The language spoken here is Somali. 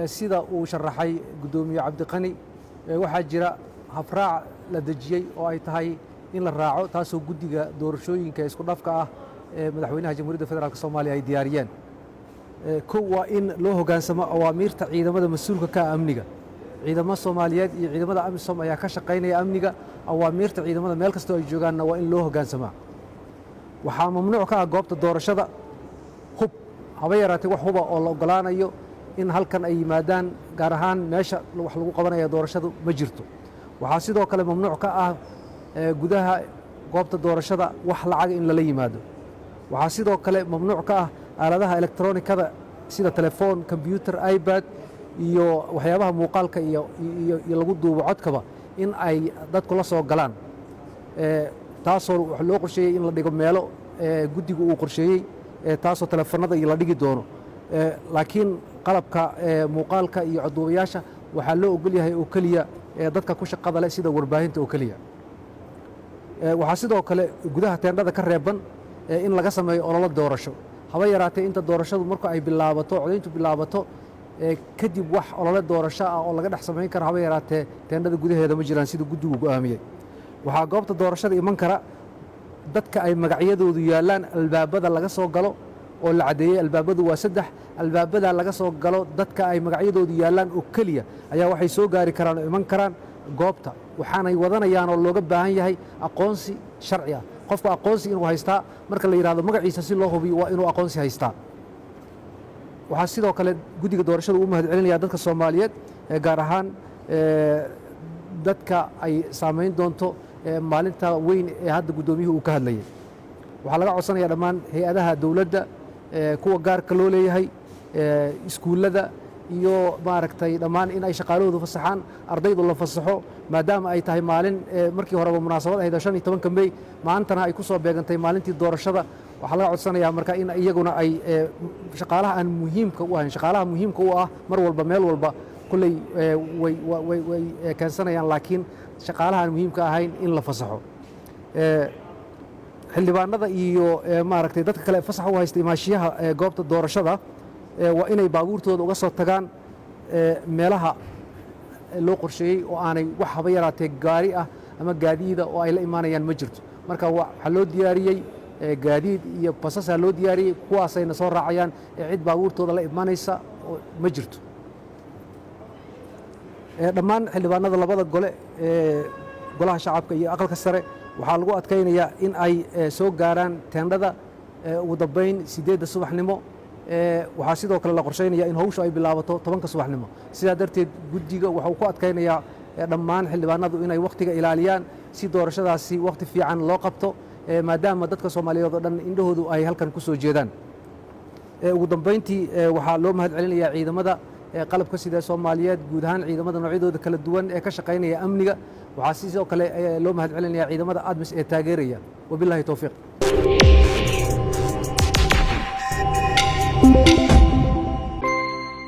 sida uu sharaxay gudoomiye Cabdiqani waxaa jira habraac la dejiyay oo ay tahay in la raaco taasoo guddiga doorashooyinka isku dhafka ah ee madaxweynaha Jamhuuriyadda Federaalka Soomaaliya ay diyaariyeen. Kow waa in loo hoggaansamo awaamiirta ciidamada mas'uulka ka ah amniga. Ciidamada Soomaaliyeed iyo ciidamada AMISOM ayaa ka shaqaynaya amniga. Awaamiirta ciidamada meel kasta oo ay joogaanna waa in loo hoggaansamaa. Waxaa mamnuuc ka ah goobta doorashada hub haba yaraatee wax huba oo la ogolaanayo in halkan ay yimaadaan gaar ahaan meesha wax lagu qabanayo doorashadu ma jirto. Waxaa sidoo kale mamnuuc ka ah gudaha goobta doorashada wax lacag in lala yimaado. Waxaa sidoo kale mamnuuc ka ah aaladaha elektaroonikada sida telefoon, computer, iPad iyo waxyaabaha muuqaalka iyo lagu duubo codkaba in ay dadku la soo galaan. Taasoo wax loo qorsheeyay in la dhigo meelo guddigu uu qorsheeyay taasoo telefoonada iyo la dhigi doono. Laakiin qalabka muuqaalka iyo codduubayaasha waxaa loo ogol yahay oo keliya dadka ku shaqada leh sida warbaahinta oo keliya. Waxaa sidoo kale gudaha teendhada ka reeban in laga sameeyo ololo doorasho haba yaraatee inta doorashadu marka ay bilaabato codayntu bilaabato kadib wax olole doorasho ah oo laga dhex samayn karo haba yaraatee teendhada gudaheeda ma jiraan sida guddigu go'aamiyey. Waxaa goobta doorashada iman kara dadka ay magacyadoodu yaallaan albaabada laga soo galo oo la cadeeyay albaabadu waa 3 albaabada laga soo galo dadka ay magacyadoodu yaallaan oo keliya ayaa waxay soo gaari karaan oo iman karaan goobta waxaanay wadanayaan oo looga baahan yahay aqoonsi sharci ah. Qofka aqoonsi inuu haystaa marka la yiraahdo magaciisa si loo hubiyo waa inuu aqoonsi haystaa. Waxaa sidoo kale guddiga doorashada u mahadcelinaya dadka Soomaaliyeed gaar ahaan dadka ay saameyn doonto maalinta weyn ee hadda gudoomiyuhu uu ka hadlayay. Waxaa laga codsanayaa dhammaan hay'adaha dawladda kuwa gaarka loo leeyahay iskuulada iyo maaragtay dhammaan in ay shaqaalahoodu fasaxaan ardaydu la fasaxo maadaama ay tahay maalin markii horeba munaasabad ahayd 15 May maantana ay ku soo beegantay maalintii doorashada. Waxaa laga codsanayaa marka in iyaguna ay shaqaalaha aan muhiimka u ahayn shaqaalaha muhiimka u ah mar walba meel walba kulley way keensanayaan laakiin shaqaalaha aan muhiimka ahayn in la fasaxo. Xildhibaanada iyo maaragtay dadka kale fasax u haysta imaashiyaha goobta doorashada waa inay baabuurtooda uga soo tagaan meelaha loo qorsheeyey oo aanay wax haba yaraatee gaari ah ama gaadiida oo ay la imaanayaan ma jirto. Marka waxaa loo diyaariyey gaadiid iyo basasaa loo diyaariyey kuwaasayna soo raacayaan cid baabuurtooda la imaanaysa ma jirto. Dhammaan xildhibaanada labada gole golaha shacabka iyo aqalka sare waxaa lagu adkaynayaa in ay soo gaaraan teendhada ugu dambeyn 8 subaxnimo. Waxaa sidoo kale la qorsheynayaa in hawshu ay bilaabato 10 subaxnimo. Sidaa darteed guddiga waxa uu ku adkaynayaa dhammaan xildhibaanadu inay waqtiga ilaaliyaan si doorashadaasi waqti fiican loo qabto maadaama dadka Soomaaliyeed oo dhan indhahoodu ay halkan ku soo jeedaan. Ugu dambeyntii waxaa loo mahadcelinayaa ciidamada qalabka sida Soomaaliyeed guud ahaan ciidamada noocyadooda kala duwan ee ka shaqaynaya amniga. Waxaa sidoo kale loo mahadcelinayaa ciidamada ADMIS ee taageeraya. Wabillahi tawfiiq.